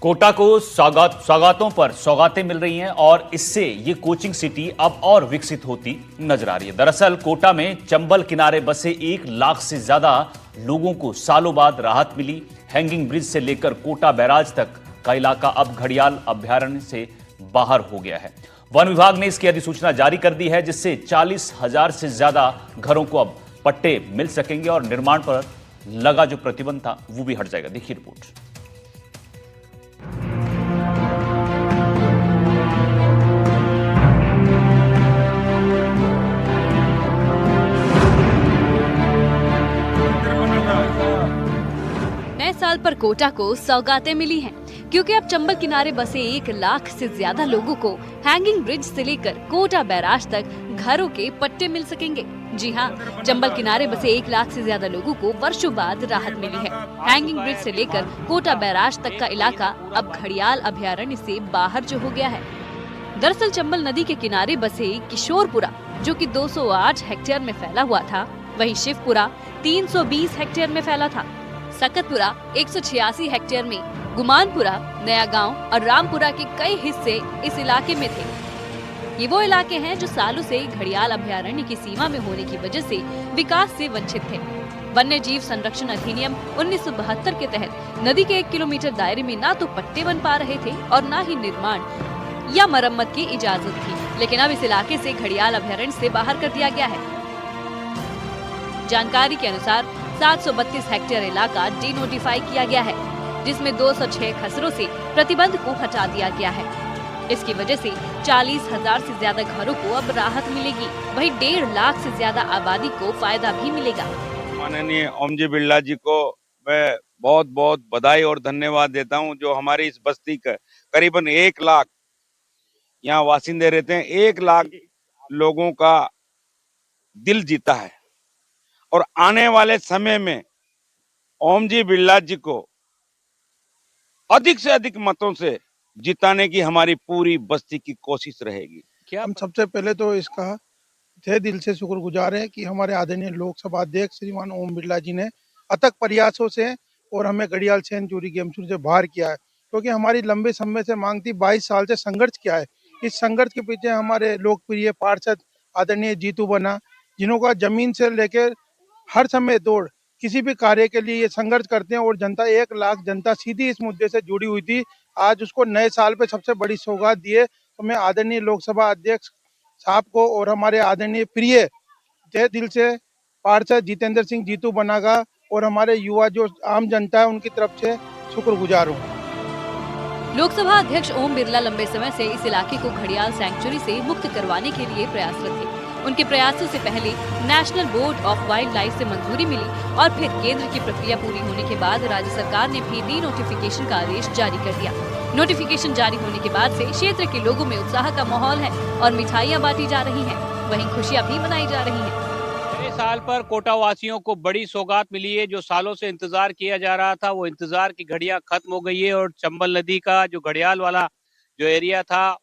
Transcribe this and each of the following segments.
कोटा को सौगातों पर सौगातें मिल रही हैं और इससे ये कोचिंग सिटी अब और विकसित होती नजर आ रही है। दरअसल कोटा में चंबल किनारे बसे 1 लाख से ज्यादा लोगों को सालों बाद राहत मिली। हैंगिंग ब्रिज से लेकर कोटा बैराज तक का इलाका अब घड़ियाल अभयारण्य से बाहर हो गया है। वन विभाग ने इसकी अधिसूचना जारी कर दी है, जिससे 40,000 से ज्यादा घरों को अब पट्टे मिल सकेंगे और निर्माण पर लगा जो प्रतिबंध था वो भी हट जाएगा। देखिए रिपोर्ट। नए साल पर कोटा को सौगातें मिली हैं, क्योंकि अब चंबल किनारे बसे 1 लाख से ज्यादा लोगों को हैंगिंग ब्रिज से लेकर कोटा बैराज तक घरों के पट्टे मिल सकेंगे। जी हाँ, चंबल किनारे बसे 1 लाख से ज्यादा लोगों को वर्षों बाद राहत मिली है। हैंगिंग ब्रिज से लेकर कोटा बैराज तक का इलाका अब घड़ियाल अभयारण्य से बाहर जो हो गया है। दरअसल चंबल नदी के किनारे बसे किशोरपुरा, जो कि 208 हेक्टेयर में फैला हुआ था, वहीं शिवपुरा 320 हेक्टेयर में फैला था। सकतपुरा 186 हेक्टेयर में, गुमानपुरा, नया गांव और रामपुरा के कई हिस्से इस इलाके में थे। ये वो इलाके हैं जो सालों से घड़ियाल अभयारण्य की सीमा में होने की वजह से विकास से वंचित थे। वन्य जीव संरक्षण अधिनियम 1972 के तहत नदी के 1 किलोमीटर दायरे में ना तो पट्टे बन पा रहे थे और न ही निर्माण या मरम्मत की इजाजत थी, लेकिन अब इस इलाके से घड़ियाल अभयारण्य से बाहर कर दिया गया है। जानकारी के अनुसार 732 हेक्टेयर इलाका डिनोटिफाई किया गया है, जिसमें 206 खसरों से प्रतिबंध को हटा दिया गया है। इसकी वजह से 40,000 से ज्यादा घरों को अब राहत मिलेगी, वहीं 1.5 लाख से ज्यादा आबादी को फायदा भी मिलेगा। माननीय ओमजी बिरला जी को मैं बहुत बहुत बधाई और धन्यवाद देता हूं, जो हमारी इस बस्ती का करीबन 1 लाख यहाँ वासिंदे रहते हैं, 1 लाख लोगों का दिल जीता है। और आने वाले समय में ओमजी बिरला जी को अधिक से अधिक मतों से जिताने की हमारी पूरी बस्ती की कोशिश रहेगी। क्या हम सबसे पहले तो इसका तहे दिल से शुक्रगुजार हैं कि हमारे आदरणीय लोकसभा अध्यक्ष श्रीमान ओम बिरला जी ने अथक प्रयासों से और हमें घड़ियाल सेंचुरी गेमचुरी से बाहर किया है, क्योंकि हमारी लंबे समय से मांग थी। 22 साल से संघर्ष किया है। इस संघर्ष के पीछे हमारे लोकप्रिय पार्षद आदरणीय जीतू बना, जिन्होंने जमीन से लेकर हर समय दौड़ किसी भी कार्य के लिए ये संघर्ष करते हैं और जनता 1 लाख जनता सीधी इस मुद्दे से जुड़ी हुई थी। आज उसको नए साल पे सबसे बड़ी सौगात दिए, तो मैं आदरणीय लोकसभा अध्यक्ष साहब को और हमारे आदरणीय प्रिय तहे दिल से पार्षद जितेंद्र सिंह जीतू बनागा और हमारे युवा जो आम जनता है उनकी तरफ से शुक्रगुजार हूँ। लोकसभा अध्यक्ष ओम बिरला लंबे समय से इस इलाके को घड़ियाल सैंक्चुरी से मुक्त करवाने के लिए प्रयासरत थे। उनके प्रयासों से पहले national board of wild life से मंजूरी मिली और फिर केंद्र की प्रक्रिया पूरी होने के बाद राज्य सरकार ने भी डी नोटिफिकेशन का आदेश जारी कर दिया। नोटिफिकेशन जारी होने के बाद से क्षेत्र के लोगों में उत्साह का माहौल है और मिठाइयाँ बांटी जा रही हैं, वहीं खुशियाँ भी मनाई जा रही हैं। नए साल पर कोटा वासियों को बड़ी सौगात मिली है। जो सालों से इंतजार किया जा रहा था, वो इंतजार की घड़ियां खत्म हो गई है और चंबल नदी का जो घड़ियाल वाला जो एरिया था,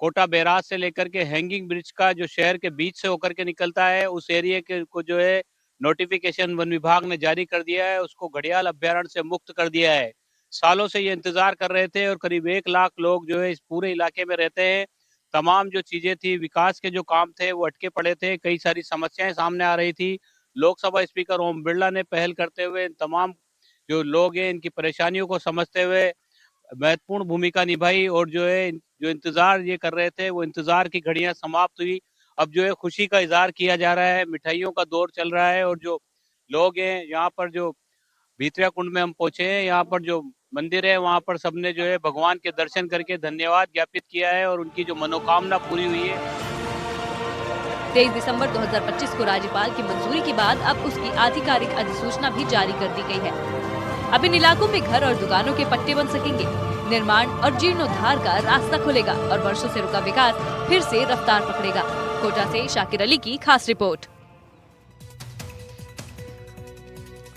कोटा बैराज से लेकर के हैंगिंग ब्रिज का जो शहर के बीच से होकर के निकलता है, उस एरिया के को जो है नोटिफिकेशन वन विभाग ने जारी कर दिया है, उसको घड़ियाल अभयारण्य से मुक्त कर दिया है। सालों से ये इंतजार कर रहे थे और करीब 1 लाख लोग जो है इस पूरे इलाके में रहते हैं। तमाम जो चीजें थी, विकास के जो काम थे, वो अटके पड़े थे। कई सारी समस्याएं सामने आ रही थी। लोकसभा स्पीकर ओम बिरला ने पहल करते हुए तमाम जो लोग हैं इनकी परेशानियों को समझते हुए महत्वपूर्ण भूमिका निभाई और जो है जो इंतजार ये कर रहे थे, वो इंतजार की घड़ियां समाप्त हुई। अब जो है खुशी का इजहार किया जा रहा है, मिठाइयों का दौर चल रहा है और जो लोग हैं यहाँ पर, जो भीतरिया कुंड में हम पहुंचे हैं, यहाँ पर जो मंदिर है वहाँ पर सबने जो है भगवान के दर्शन करके धन्यवाद ज्ञापित किया है और उनकी जो मनोकामना पूरी हुई है। 23 दिसंबर 2025 को राज्यपाल की मंजूरी के बाद अब उसकी आधिकारिक अधिसूचना भी जारी कर दी गई है। अब इन इलाकों में घर और दुकानों के पट्टे बन सकेंगे, निर्माण और जीर्णोद्धार का रास्ता खुलेगा और वर्षों से रुका विकास फिर से रफ्तार पकड़ेगा। कोटा से शाकिर अली की खास रिपोर्ट।